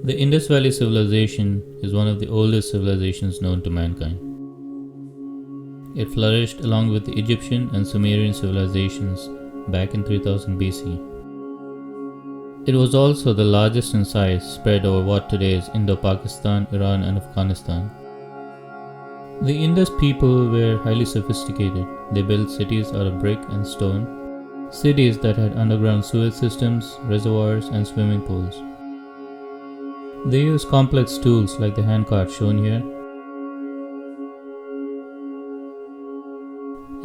The Indus Valley Civilization is one of the oldest civilizations known to mankind. It flourished along with the Egyptian and Sumerian civilizations back in 3000 BC. It was also the largest in size, spread over what today is Indo-Pakistan, Iran and Afghanistan. The Indus people were highly sophisticated. They built cities out of brick and stone, cities that had underground sewage systems, reservoirs and swimming pools. They used complex tools like the handcart shown here,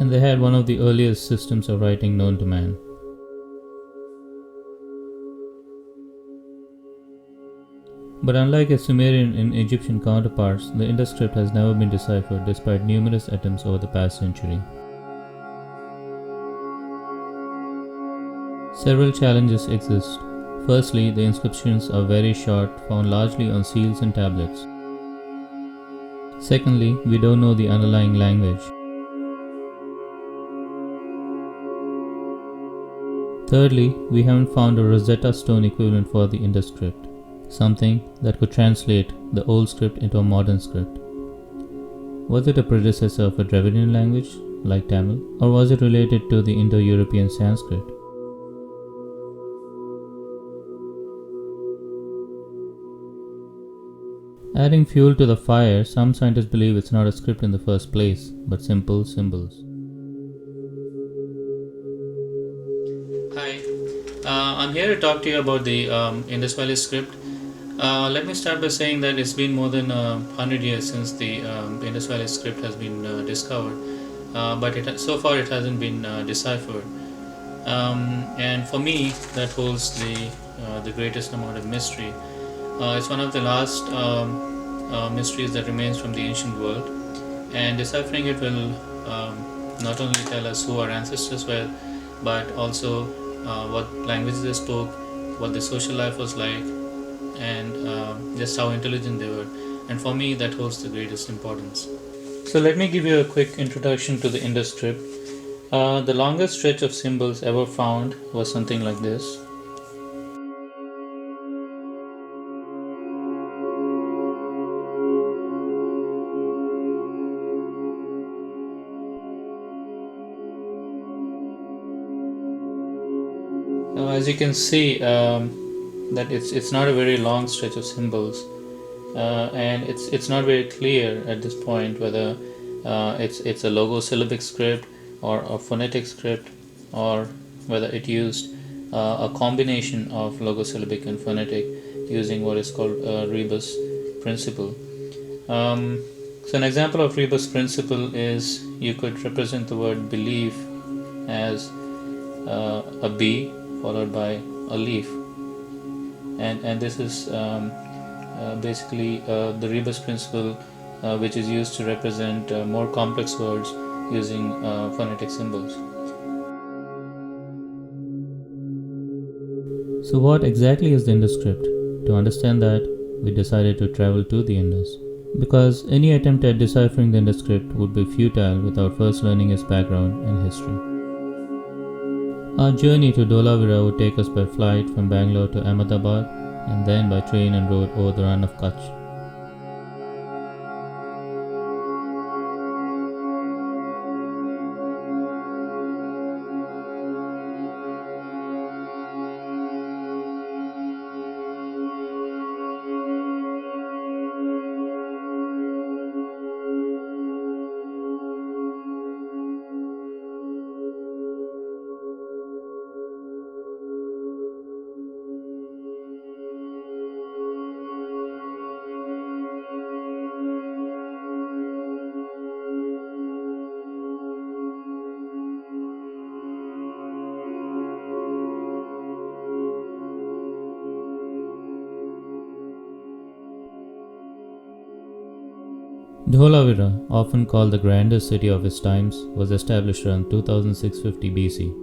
and they had one of the earliest systems of writing known to man. But unlike its Sumerian and Egyptian counterparts, the Indus script has never been deciphered despite numerous attempts over the past century. Several challenges exist. Firstly, the inscriptions are very short, found largely on seals and tablets. Secondly, we don't know the underlying language. Thirdly, we haven't found a Rosetta Stone equivalent for the Indus script, something that could translate the old script into a modern script. Was it a predecessor of a Dravidian language, like Tamil, or was it related to the Indo-European Sanskrit? Adding fuel to the fire, some scientists believe it's not a script in the first place, but simple symbols. Hi, I'm here to talk to you about the Indus Valley script. Let me start by saying that it's been more than 100 years since the Indus Valley script has been discovered, but so far it hasn't been deciphered. And for me, that holds the greatest amount of mystery. It's one of the last mysteries that remains from the ancient world, and deciphering it will not only tell us who our ancestors were, but also what languages they spoke, what their social life was like, and just how intelligent they were. And for me, that holds the greatest importance. So let me give you a quick introduction to the Indus script. The longest stretch of symbols ever found was something like this. As you can see, that it's not a very long stretch of symbols, and it's not very clear at this point whether it's a logosyllabic script or a phonetic script, or whether it used a combination of logosyllabic and phonetic using what is called a rebus principle. So an example of rebus principle is you could represent the word believe as a B followed by a leaf, and this is basically the rebus principle, which is used to represent more complex words using phonetic symbols. So what exactly is the Indus script? To understand that, we decided to travel to the Indus, because any attempt at deciphering the Indus script would be futile without first learning its background and history. Our journey to Dholavira would take us by flight from Bangalore to Ahmedabad, and then by train and road over the Run of Kutch. Dholavira, often called the grandest city of its times, was established around 2650 BC.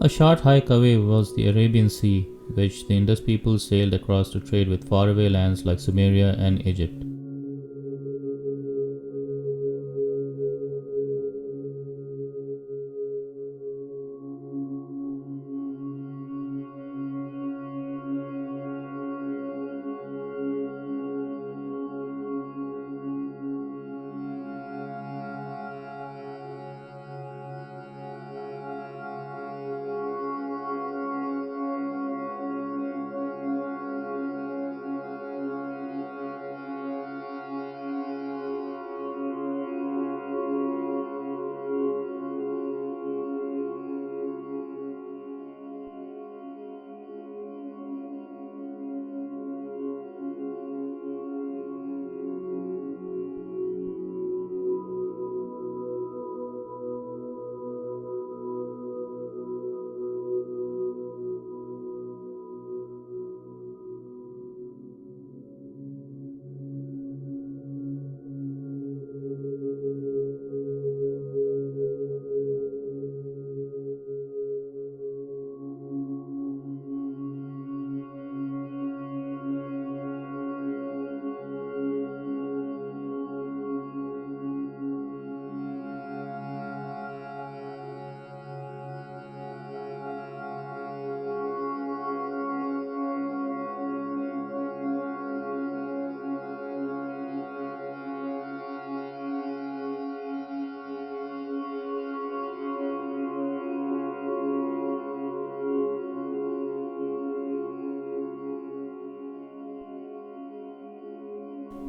A short hike away was the Arabian Sea, which the Indus people sailed across to trade with faraway lands like Sumeria and Egypt.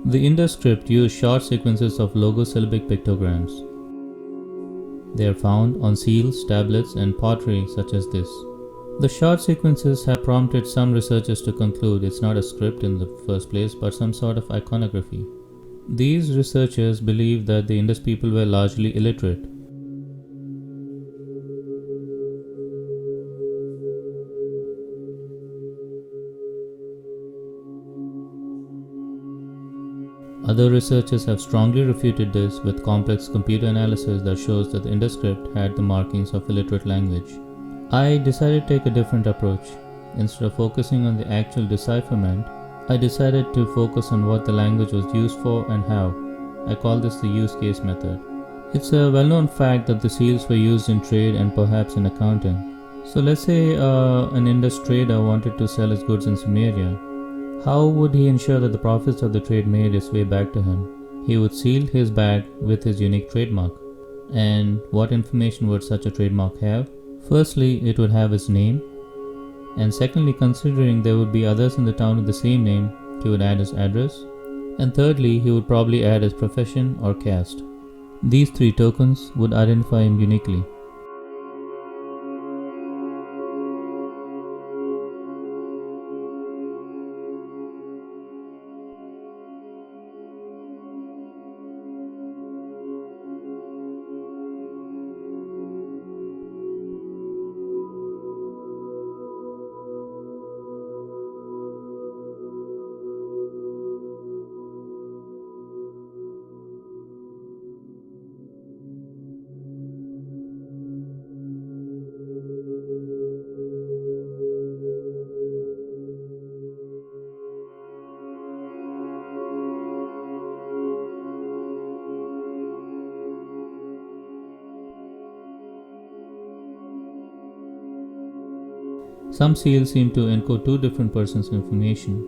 The Indus Script used short sequences of logosyllabic pictograms. They are found on seals, tablets, and pottery such as this. The short sequences have prompted some researchers to conclude it's not a script in the first place, but some sort of iconography. These researchers believe that the Indus people were largely illiterate. Other researchers have strongly refuted this with complex computer analysis that shows that the Indus script had the markings of illiterate language. I decided to take a different approach. Instead of focusing on the actual decipherment, I decided to focus on what the language was used for and how. I call this the use case method. It's a well-known fact that the seals were used in trade and perhaps in accounting. So let's say an Indus trader wanted to sell his goods in Sumeria. How would he ensure that the profits of the trade made its way back to him? He would seal his bag with his unique trademark. And what information would such a trademark have? Firstly, it would have his name. And secondly, considering there would be others in the town with the same name, he would add his address. And thirdly, he would probably add his profession or caste. These three tokens would identify him uniquely. Some seals seem to encode two different persons' information.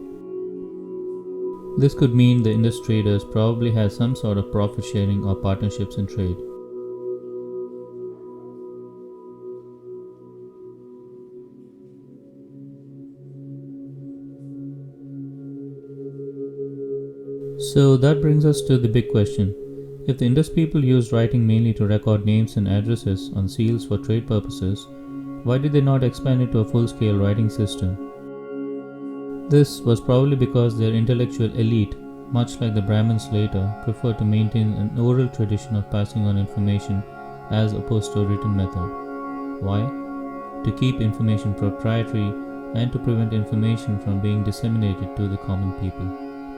This could mean the Indus traders probably had some sort of profit sharing or partnerships in trade. So that brings us to the big question. If the Indus people used writing mainly to record names and addresses on seals for trade purposes, why did they not expand it to a full-scale writing system? This was probably because their intellectual elite, much like the Brahmins later, preferred to maintain an oral tradition of passing on information as opposed to a written method. Why? To keep information proprietary and to prevent information from being disseminated to the common people.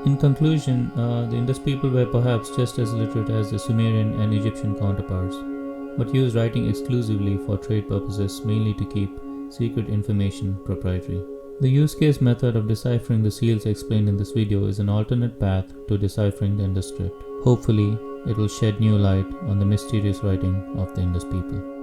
In conclusion, the Indus people were perhaps just as literate as the Sumerian and Egyptian counterparts. but use writing exclusively for trade purposes, mainly to keep secret information proprietary. The use case method of deciphering the seals explained in this video is an alternate path to deciphering the Indus script. Hopefully, it will shed new light on the mysterious writing of the Indus people.